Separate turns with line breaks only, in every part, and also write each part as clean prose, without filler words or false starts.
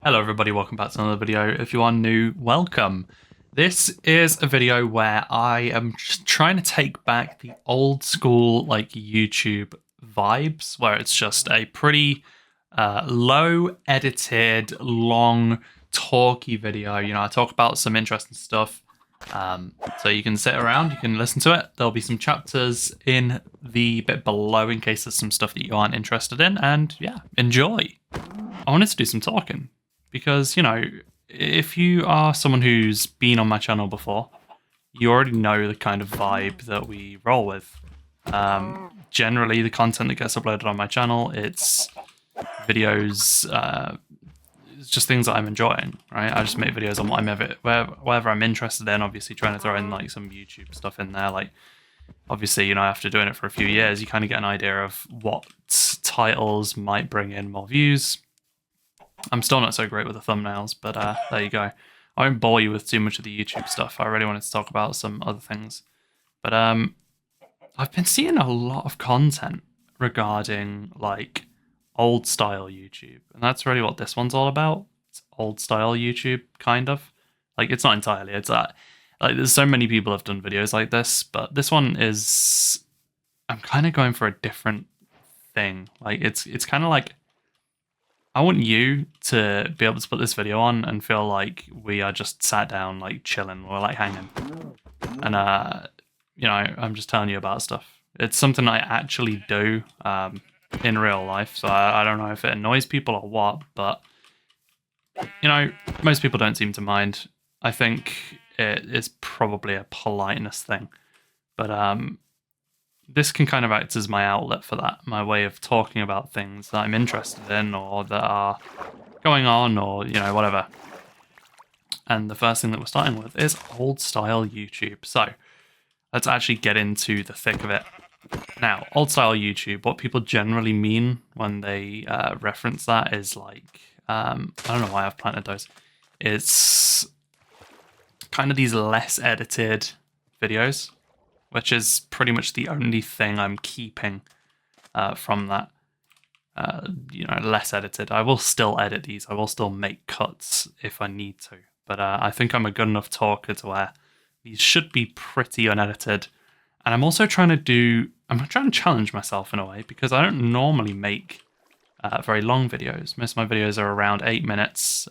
Hello everybody, welcome back to another video. If you are new, welcome. This is a video where I am just trying to take back the old school like YouTube vibes, where it's just a pretty low edited, long, talky video. You know, I talk about some interesting stuff. So you can sit around, you can listen to it. There'll be some chapters in the bit below in case there's some stuff that you aren't interested in, and yeah, enjoy. I wanted to do some talking because, you know, if you are someone who's been on my channel before, you already know the kind of vibe that we roll with. Generally, the content that gets uploaded on my channel, it's videos, it's just things that I'm enjoying, right? I just make videos on whatever I'm interested in, obviously trying to throw in like some YouTube stuff in there. Like, obviously, you know, after doing it for a few years, you kind of get an idea of what titles might bring in more views. I'm still not so great with the thumbnails, but there you go. I won't bore you with too much of the YouTube stuff. I really wanted to talk about some other things. But I've been seeing a lot of content regarding like old style YouTube. And that's really what this one's all about. It's old style YouTube, kind of. Like, it's not entirely. It's like there's so many people have done videos like this, but this one is, I'm kind of going for a different thing. Like, it's kind of like, I want you to be able to put this video on and feel like we are just sat down, like chilling, or like hanging. And, you know, I'm just telling you about stuff. It's something I actually do in real life. So I don't know if it annoys people or what, but, you know, most people don't seem to mind. I think it is probably a politeness thing. But this can kind of act as my outlet for that, my way of talking about things that I'm interested in or that are going on or, you know, whatever. And the first thing that we're starting with is old style YouTube. So let's actually get into the thick of it. Now, old style YouTube, what people generally mean when they reference that is like, I don't know why I've planted those. It's kind of these less edited videos, which is pretty much the only thing I'm keeping from that. You know, less edited. I will still edit these. I will still make cuts if I need to. But I think I'm a good enough talker to where these should be pretty unedited. And I'm also trying to challenge myself in a way, because I don't normally make very long videos. Most of my videos are around 8 minutes.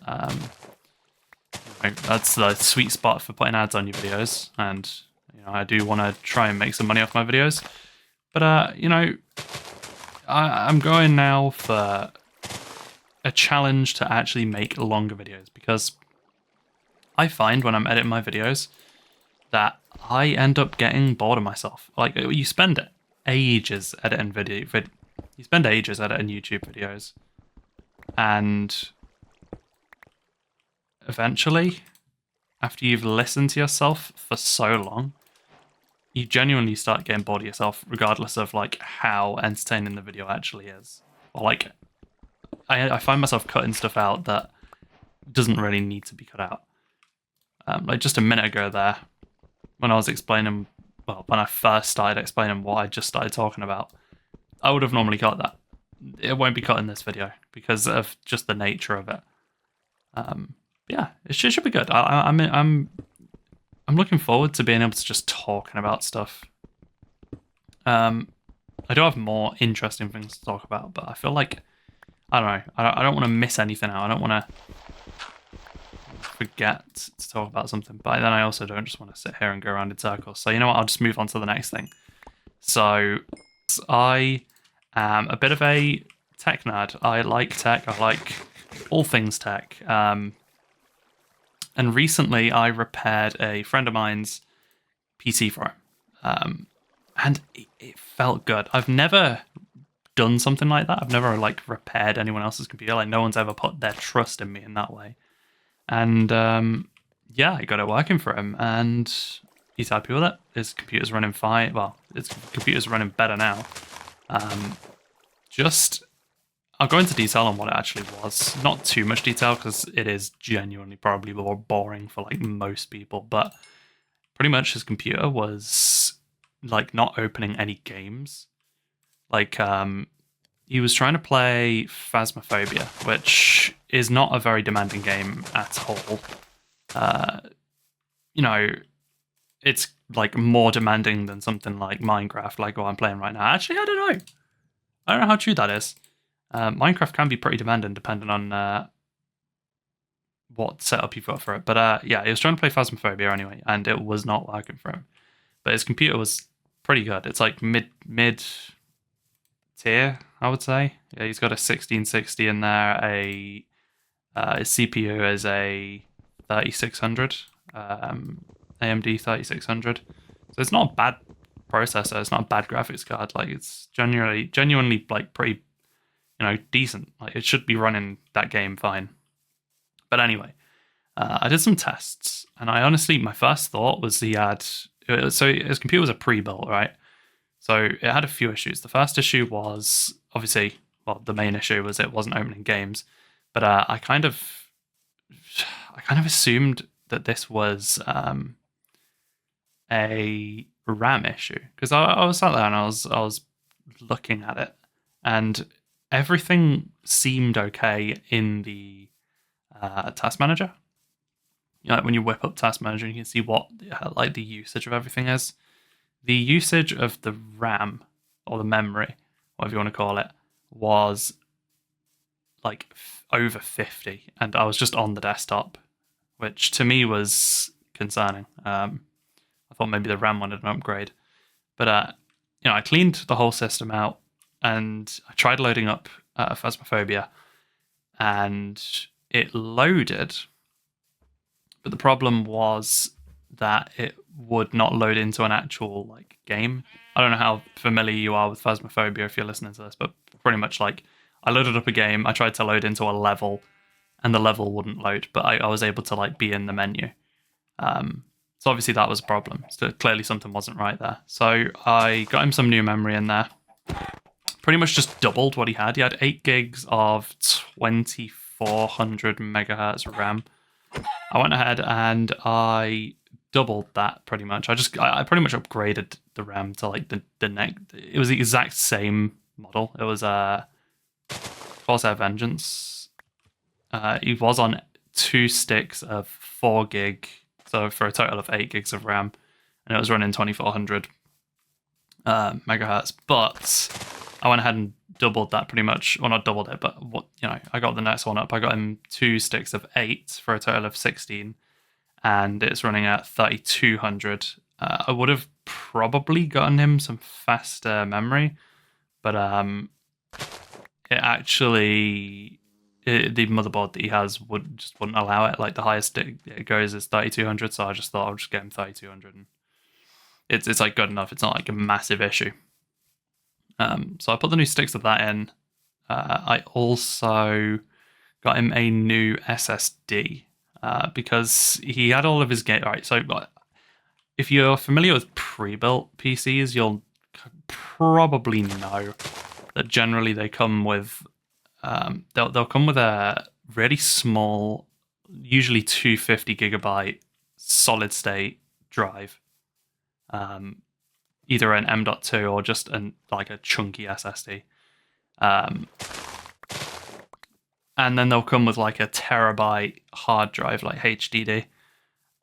That's the sweet spot for putting ads on your videos, and you know, I do want to try and make some money off my videos. But you know, I'm going now for a challenge to actually make longer videos, because I find when I'm editing my videos that I end up getting bored of myself. Like, you spend ages editing you spend ages editing YouTube videos, and eventually, after you've listened to yourself for so long, you genuinely start getting bored of yourself, regardless of like how entertaining the video actually is. Or like, I find myself cutting stuff out that doesn't really need to be cut out. Like just a minute ago there, when I was explaining, well, when I first started explaining what I just started talking about, I would have normally cut that. It won't be cut in this video because of just the nature of it. Yeah, it should be good. I'm looking forward to being able to just talking about stuff. I do have more interesting things to talk about, but I feel like, I don't know, I don't want to miss anything out. I don't want to forget to talk about something, but then I also don't just want to sit here and go around in circles. So you know what, I'll just move on to the next thing. So I am a bit of a tech nerd. I like tech. I like all things tech. And recently I repaired a friend of mine's PC for him. And it felt good. I've never done something like that. I've never like repaired anyone else's computer. Like, no one's ever put their trust in me in that way. And yeah, I got it working for him, and he's happy with it. His computer's running fine. Well, his computer's running better now. I'll go into detail on what it actually was. Not too much detail, because it is genuinely probably more boring for like most people, but pretty much his computer was like not opening any games. Like he was trying to play Phasmophobia, which is not a very demanding game at all. You know, it's like more demanding than something like Minecraft, like what I'm playing right now. Actually, I don't know. I don't know how true that is. Minecraft can be pretty demanding depending on what setup you've got for it. But yeah, he was trying to play Phasmophobia anyway, and it was not working for him. But his computer was pretty good. It's like mid tier, I would say. Yeah, he's got a 1660 in there. His CPU is a 3600, AMD 3600. So it's not a bad processor. It's not a bad graphics card. Like it's genuinely like pretty, decent. Like it should be running that game fine. But anyway, I did some tests, and I honestly, my first thought was so his computer was a pre-built, right? So it had a few issues. The first issue was obviously, well, the main issue was it wasn't opening games, but I kind of assumed that this was a RAM issue because I was sat there and I was looking at it, and everything seemed okay in the task manager. Like when you whip up task manager, you can see what like the usage of everything is. The usage of the RAM or the memory, whatever you want to call it, was like over 50, and I was just on the desktop, which to me was concerning. I thought maybe the RAM wanted an upgrade, but I cleaned the whole system out, and I tried loading up Phasmophobia, and it loaded, but the problem was that it would not load into an actual like game. I don't know how familiar you are with Phasmophobia if you're listening to this, but pretty much like I loaded up a game, I tried to load into a level, and the level wouldn't load, but I was able to like be in the menu. So obviously that was a problem. So clearly something wasn't right there. So I got him some new memory in there. Pretty much just doubled what he had. He had 8 gigs of 2400 megahertz RAM. I went ahead and I doubled that pretty much. I pretty much upgraded the RAM to like the next. It was the exact same model. It was Corsair Vengeance. He was on 2 sticks of 4 gig, so for a total of 8 gigs of RAM, and it was running 2400 megahertz. But I went ahead and doubled that pretty much. Well, not doubled it, but I got the next one up. I got him 2 sticks of 8 for a total of 16, and it's running at 3200. I would have probably gotten him some faster memory, but the motherboard that he has wouldn't allow it. Like the highest it goes is 3200, so I just thought I'll just get him 3200, and it's like good enough. It's not like a massive issue. So I put the new sticks of that in. I also got him a new SSD because he had all of his game. Right, so if you're familiar with pre-built PCs, you'll probably know that generally they come with they'll come with a really small, usually 250 gigabyte solid state drive. Either an M.2 or just like a chunky SSD. And then they'll come with like a terabyte hard drive, like HDD.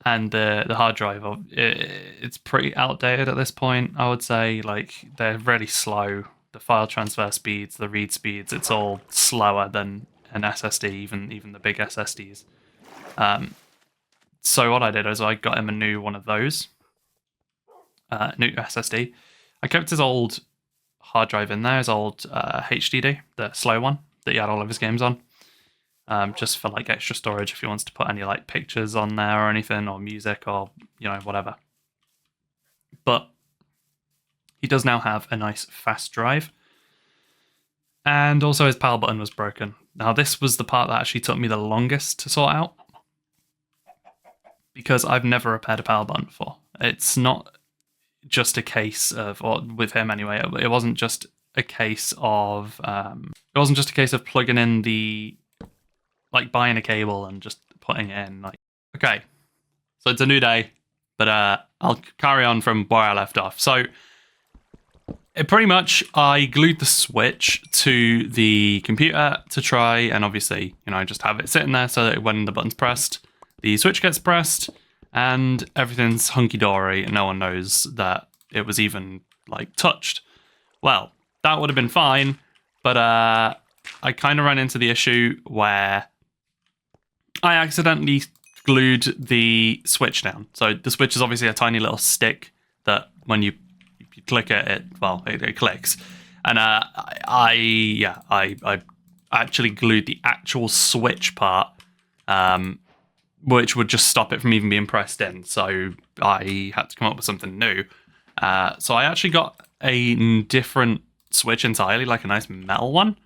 And the hard drive, it's pretty outdated at this point, I would say. Like, they're really slow. The file transfer speeds, the read speeds, it's all slower than an SSD, even the big SSDs. So what I did is I got him a new one of those. New SSD. I kept his old hard drive in there, his old HDD, the slow one that he had all of his games on, just for like extra storage if he wants to put any like pictures on there or anything, or music, or whatever. But he does now have a nice fast drive, and also his power button was broken. Now this was the part that actually took me the longest to sort out, because I've never repaired a power button before. It's not just a case of, or with him anyway, it wasn't just a case of plugging in the, like buying a cable and just putting it in. Like, okay, so it's a new day, but I'll carry on from where I left off. So Pretty much, I glued the Switch to the computer to try, and obviously, just have it sitting there so that when the button's pressed, the Switch gets pressed, and everything's hunky-dory, and no one knows that it was even, touched. Well, that would have been fine, but I kind of ran into the issue where I accidentally glued the Switch down. So the Switch is obviously a tiny little stick that when you click it, it clicks. And I actually glued the actual Switch part, which would just stop it from even being pressed in. So I had to come up with something new. So I actually got a different Switch entirely, like a nice metal one,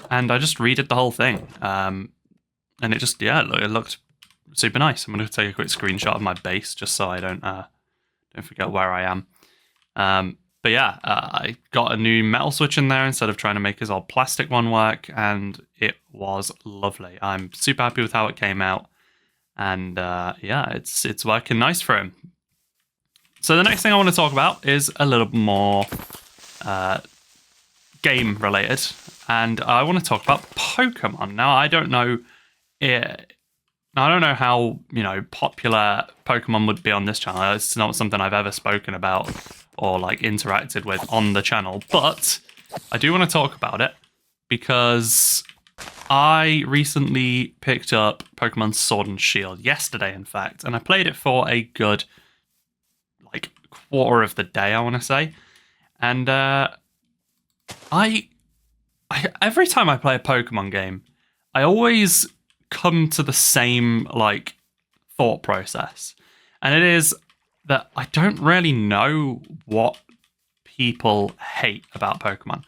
and I just redid the whole thing. And it just, it looked super nice. I'm going to take a quick screenshot of my base just so I don't forget where I am. But yeah, I got a new metal Switch in there instead of trying to make his old plastic one work, and it was lovely. I'm super happy with how it came out, and it's working nice for him. So the next thing I want to talk about is a little more game related, and I want to talk about Pokemon. Now, I don't know how popular Pokemon would be on this channel. It's not something I've ever spoken about or interacted with on the channel, but I do want to talk about it because I recently picked up Pokemon Sword and Shield yesterday, in fact, and I played it for a good quarter of the day, I want to say. And I every time I play a Pokemon game, I always come to the same thought process, and it is that I don't really know what people hate about Pokemon.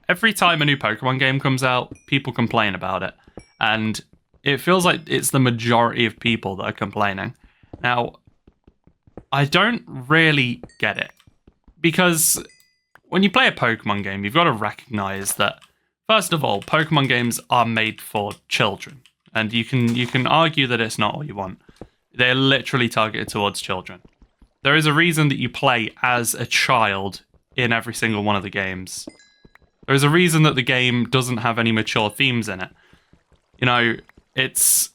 Every time a new Pokemon game comes out, people complain about it, and it feels like it's the majority of people that are complaining. Now, I don't really get it, because when you play a Pokemon game, you've got to recognize that, first of all, Pokemon games are made for children, and you can argue that it's not all you want. They're literally targeted towards children. There is a reason that you play as a child in every single one of the games. There is a reason that the game doesn't have any mature themes in it. It's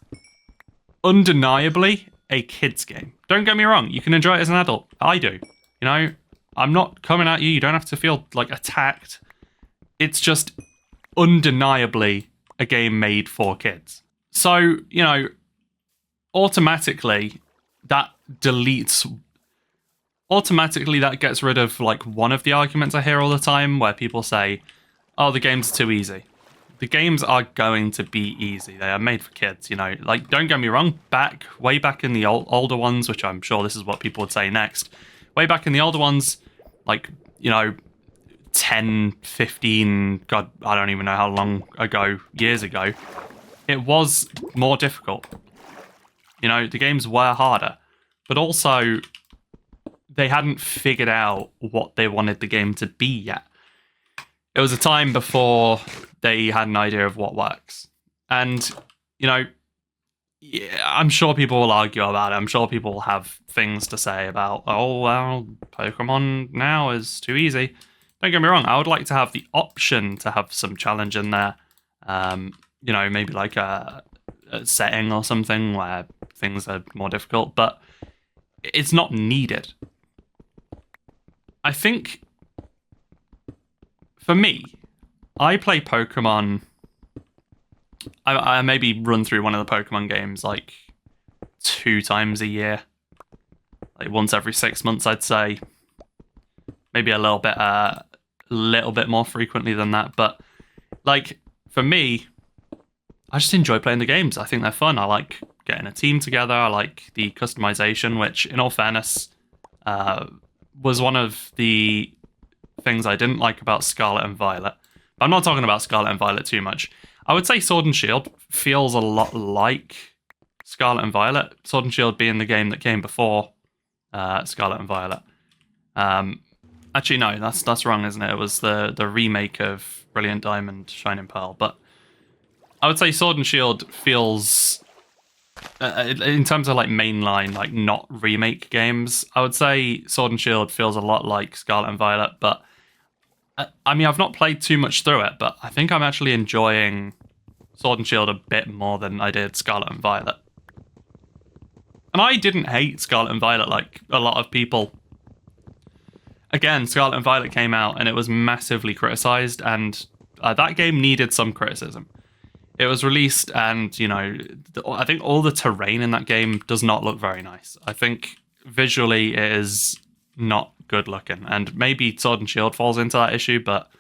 undeniably a kid's game. Don't get me wrong, you can enjoy it as an adult. I do. I'm not coming at you. You don't have to feel attacked. It's just undeniably a game made for kids. So, automatically that gets rid of one of the arguments I hear all the time where people say, oh, the game's too easy. The games are going to be easy. They are made for kids, don't get me wrong, way back in the older ones, which I'm sure this is what people would say next, way back in the older ones, 10, 15, God, I don't even know how long ago, years ago, it was more difficult. The games were harder, but also they hadn't figured out what they wanted the game to be yet. It was a time before they had an idea of what works. And, I'm sure people will argue about it. I'm sure people will have things to say about, oh, well, Pokemon now is too easy. Don't get me wrong, I would like to have the option to have some challenge in there. Maybe a setting or something where things are more difficult, but it's not needed. I think, for me, I play Pokemon. I maybe run through one of the Pokemon games 2 times a year, once every 6 months, I'd say. Maybe a little bit more frequently than that, but for me, I just enjoy playing the games. I think they're fun. I like getting a team together. I like the customization, which, in all fairness, was one of the things I didn't like about Scarlet and Violet. But I'm not talking about Scarlet and Violet too much. I would say Sword and Shield feels a lot like Scarlet and Violet. Sword and Shield being the game that came before Scarlet and Violet. Actually, no, that's wrong, isn't it? It was the remake of Brilliant Diamond, Shining Pearl. But I would say Sword and Shield feels, in terms of mainline, not remake games, I would say Sword and Shield feels a lot like Scarlet and Violet, but I mean, I've not played too much through it, but I think I'm actually enjoying Sword and Shield a bit more than I did Scarlet and Violet. And I didn't hate Scarlet and Violet like a lot of people. Again, Scarlet and Violet came out and it was massively criticized, and that game needed some criticism. It was released and, you know, I think all the terrain in that game does not look very nice. I think visually it is not good looking, and maybe Sword and Shield falls into that issue, but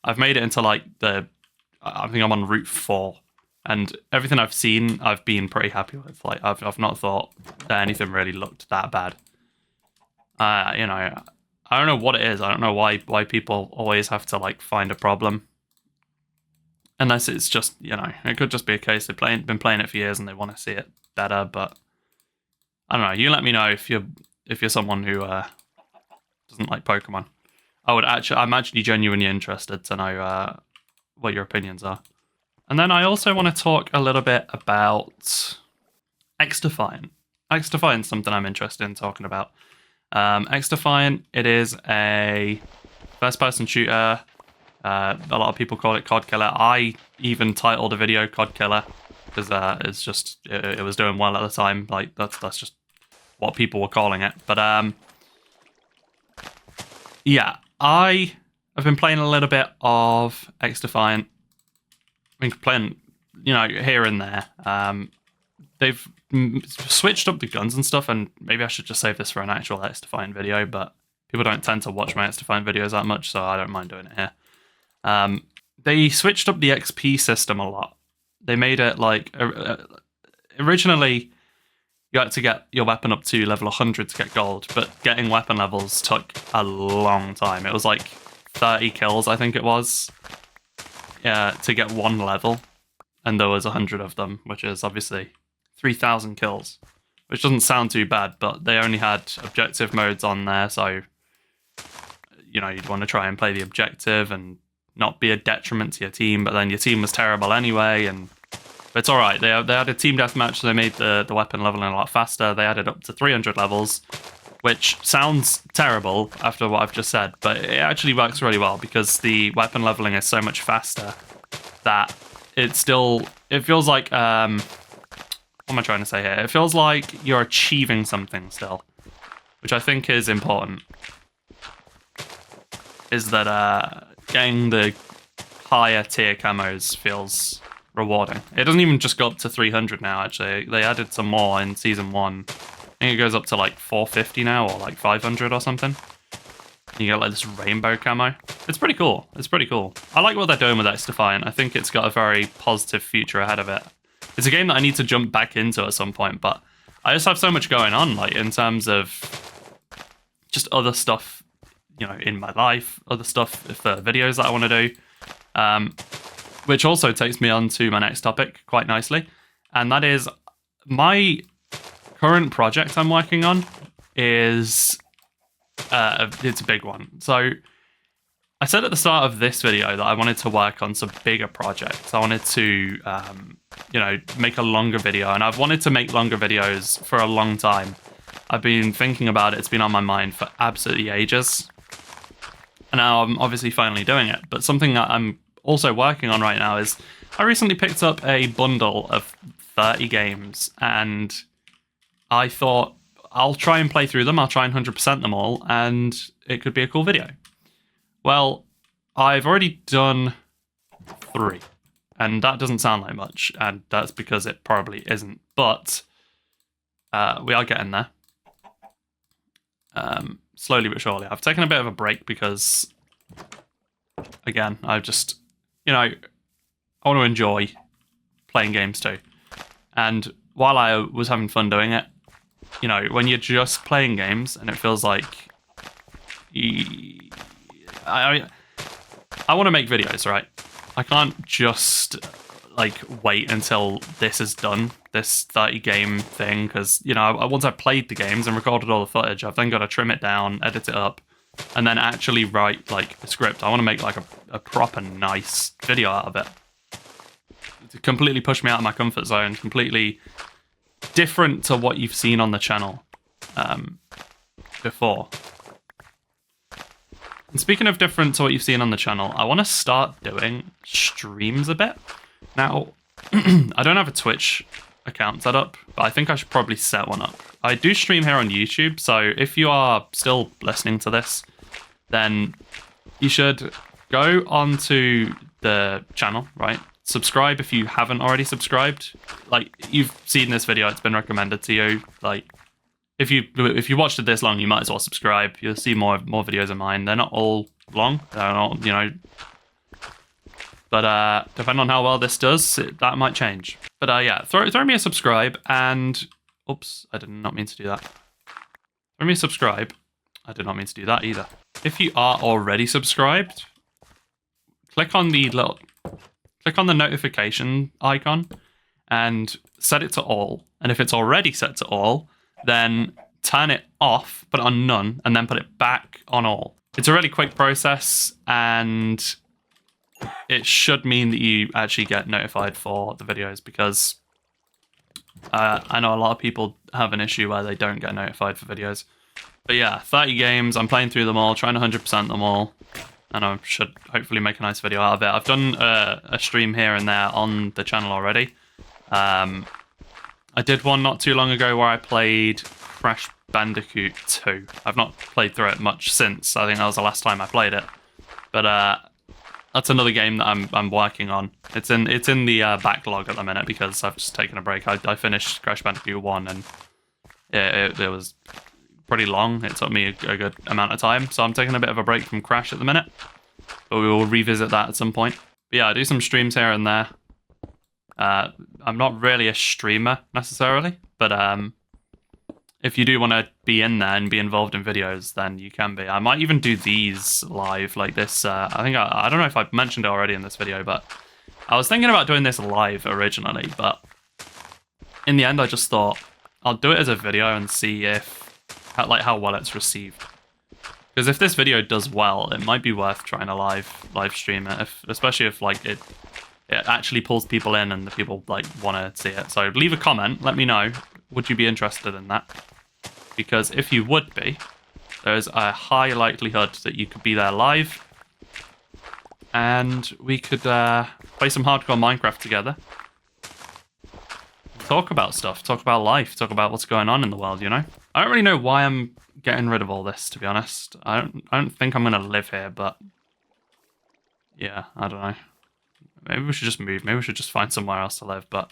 I've made it into like I think I'm on Route 4, and everything I've seen I've been pretty happy with. Like I've not thought that anything really looked that bad. You know, I don't know what it is. I don't know why people always have to like find a problem. Unless it's just, you know, it could just be a case they've been playing it for years and they want to see it better. But I don't know. You let me know if you're someone who doesn't like Pokemon. I'm actually genuinely interested to know what your opinions are. And then I also want to talk a little bit about XDefiant. XDefiant's something I'm interested in talking about. XDefiant, it is a first-person shooter. A lot of people call it COD Killer. I even titled a video COD Killer because it's just it was doing well at the time. Like that's just what people were calling it. But yeah, I have been playing a little bit of XDefiant. I've been playing, you know, here and there. They've switched up the guns and stuff, and maybe I should just save this for an actual XDefiant video. But people don't tend to watch my XDefiant videos that much, so I don't mind doing it here. They switched up the XP system a lot. They made it like originally you had to get your weapon up to level 100 to get gold, but getting weapon levels took a long time. It was like 30 kills, I think it was, to get one level, and there was 100 of them, which is obviously 3,000 kills, which doesn't sound too bad, but they only had objective modes on there, so you know you'd want to try and play the objective and not be a detriment to your team, but then your team was terrible anyway, but it's alright. They had a team deathmatch, so they made the weapon leveling a lot faster. They added up to 300 levels, which sounds terrible after what I've just said, but it actually works really well because the weapon leveling is so much faster that it feels like, what am I trying to say here? It feels like you're achieving something still, which I think is important. Is that getting the higher tier camos feels rewarding. It doesn't even just go up to 300 now, actually. They added some more in Season 1. I think it goes up to like 450 now, or like 500 or something. You get like this rainbow camo. It's pretty cool. It's pretty cool. I like what they're doing with XDefiant. I think it's got a very positive future ahead of it. It's a game that I need to jump back into at some point, but I just have so much going on, like in terms of just other stuff, you know, in my life, other stuff for videos that I want to do, which also takes me on to my next topic quite nicely, and that is my current project I'm working on is it's a big one. So I said at the start of this video that I wanted to work on some bigger projects. I wanted to, you know, make a longer video, and I've wanted to make longer videos for a long time. I've been thinking about it. It's been on my mind for absolutely ages. And now I'm obviously finally doing it. But something that I'm also working on right now is I recently picked up a bundle of 30 games, and I thought I'll try and play through them. I'll try and 100% them all, and it could be a cool video. Well, I've already done 3, and that doesn't sound like much, and that's because it probably isn't. But we are getting there. Slowly but surely. I've taken a bit of a break because, again, I've just, you know, I want to enjoy playing games too. And while I was having fun doing it, you know, when you're just playing games and it feels like I want to make videos, right? I can't just like wait until this is done, this 30 game thing, because, you know, once I've played the games and recorded all the footage, I've then got to trim it down, edit it up, and then actually write like a script. I want to make like a proper nice video out of it. To completely push me out of my comfort zone, completely different to what you've seen on the channel before. And speaking of different to what you've seen on the channel, I want to start doing streams a bit. Now, I don't have a Twitch account set up, but I think I should probably set one up. I do stream here on YouTube, so if you are still listening to this, then you should go onto the channel, right? Subscribe if you haven't already subscribed. Like, you've seen this video, it's been recommended to you. Like, if you watched it this long, you might as well subscribe. You'll see more videos of mine. They're not all long. They're not, you know. But depending on how well this does, that might change. But yeah, throw me a subscribe and... Oops, I did not mean to do that. Throw me a subscribe. I did not mean to do that either. If you are already subscribed, click on the notification icon and set it to all. And if it's already set to all, then turn it off, put it on none, and then put it back on all. It's a really quick process, and it should mean that you actually get notified for the videos, because I know a lot of people have an issue where they don't get notified for videos. But yeah, 30 games, I'm playing through them all, trying to 100% them all, and I should hopefully make a nice video out of it. I've done a stream here and there on the channel already. I did one not too long ago where I played Crash Bandicoot 2. I've not played through it much since. I think that was the last time I played it. But that's another game that I'm working on. It's in the backlog at the minute because I've just taken a break. I finished Crash Bandicoot 1 and it was pretty long. It took me a good amount of time, so I'm taking a bit of a break from Crash at the minute. But we will revisit that at some point. But yeah, I do some streams here and there. I'm not really a streamer necessarily, but if you do want to be in there and be involved in videos, then you can be. I might even do these live, like this. I think I don't know if I've mentioned it already in this video, but I was thinking about doing this live originally, but in the end, I just thought I'll do it as a video and see how well it's received. Because if this video does well, it might be worth trying to live stream it, especially if like it actually pulls people in and the people like want to see it. So leave a comment, let me know, would you be interested in that? Because if you would be, there's a high likelihood that you could be there live and we could play some hardcore Minecraft together. Talk about stuff, talk about life, talk about what's going on in the world, you know? I don't really know why I'm getting rid of all this, to be honest. I don't think I'm going to live here, but yeah, I don't know. Maybe we should just move. Maybe we should just find somewhere else to live. But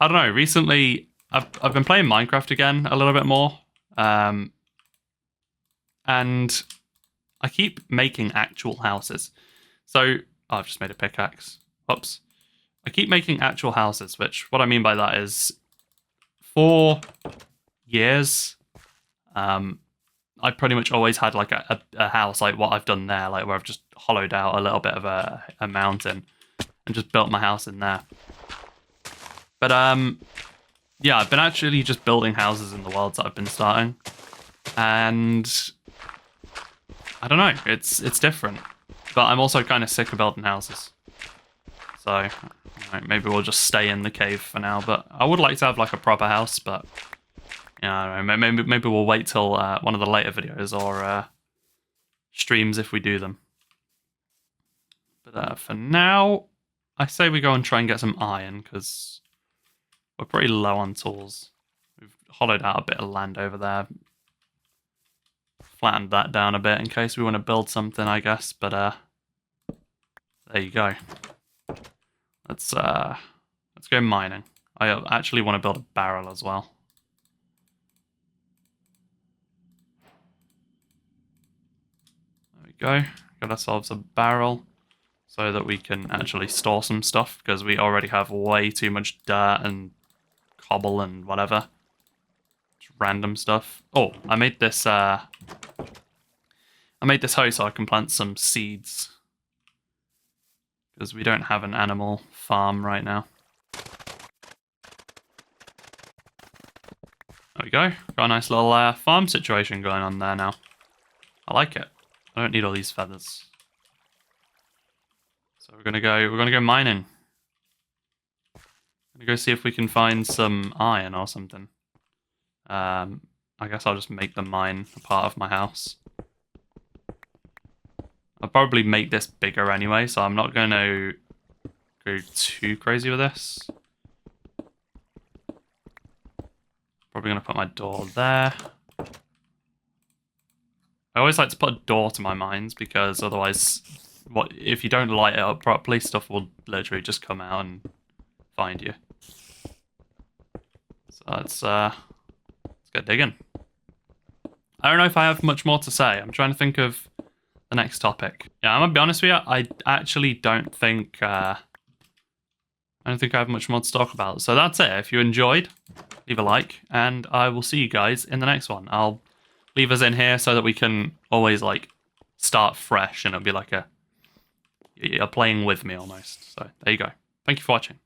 I don't know. Recently, I've been playing Minecraft again a little bit more. And I keep making actual houses. So, oh, I've just made a pickaxe. Whoops. I keep making actual houses, which what I mean by that is 4 years, I've pretty much always had like a house like what I've done there, like where I've just hollowed out a little bit of a mountain and just built my house in there. But yeah, I've been actually just building houses in the worlds that I've been starting, and I don't know, it's different. But I'm also kind of sick of building houses, so maybe we'll just stay in the cave for now. But I would like to have like a proper house, but yeah, I don't know, maybe we'll wait till one of the later videos or streams if we do them. But for now, I say we go and try and get some iron, because we're pretty low on tools. We've hollowed out a bit of land over there. Flattened that down a bit in case we want to build something, I guess. But there you go. Let's go mining. I actually want to build a barrel as well. There we go. Got ourselves a barrel, so that we can actually store some stuff, because we already have way too much dirt and cobble and whatever. Just random stuff. Oh, I made this hoe so I can plant some seeds, because we don't have an animal farm right now. There we go. Got a nice little farm situation going on there now. I like it. I don't need all these feathers. So we're gonna go mining. Gonna go see if we can find some iron or something. I guess I'll just make the mine a part of my house. I'll probably make this bigger anyway, so I'm not going to go too crazy with this. Probably going to put my door there. I always like to put a door to my mines because otherwise, if you don't light it up properly, stuff will literally just come out and find you. So let's get digging. I don't know if I have much more to say. I'm trying to think of the next topic. Yeah, I'm gonna be honest with you. I actually don't think I have much more to talk about. So that's it. If you enjoyed, leave a like, and I will see you guys in the next one. I'll leave us in here so that we can always like start fresh, and it'll be like you're playing with me almost. So there you go. Thank you for watching.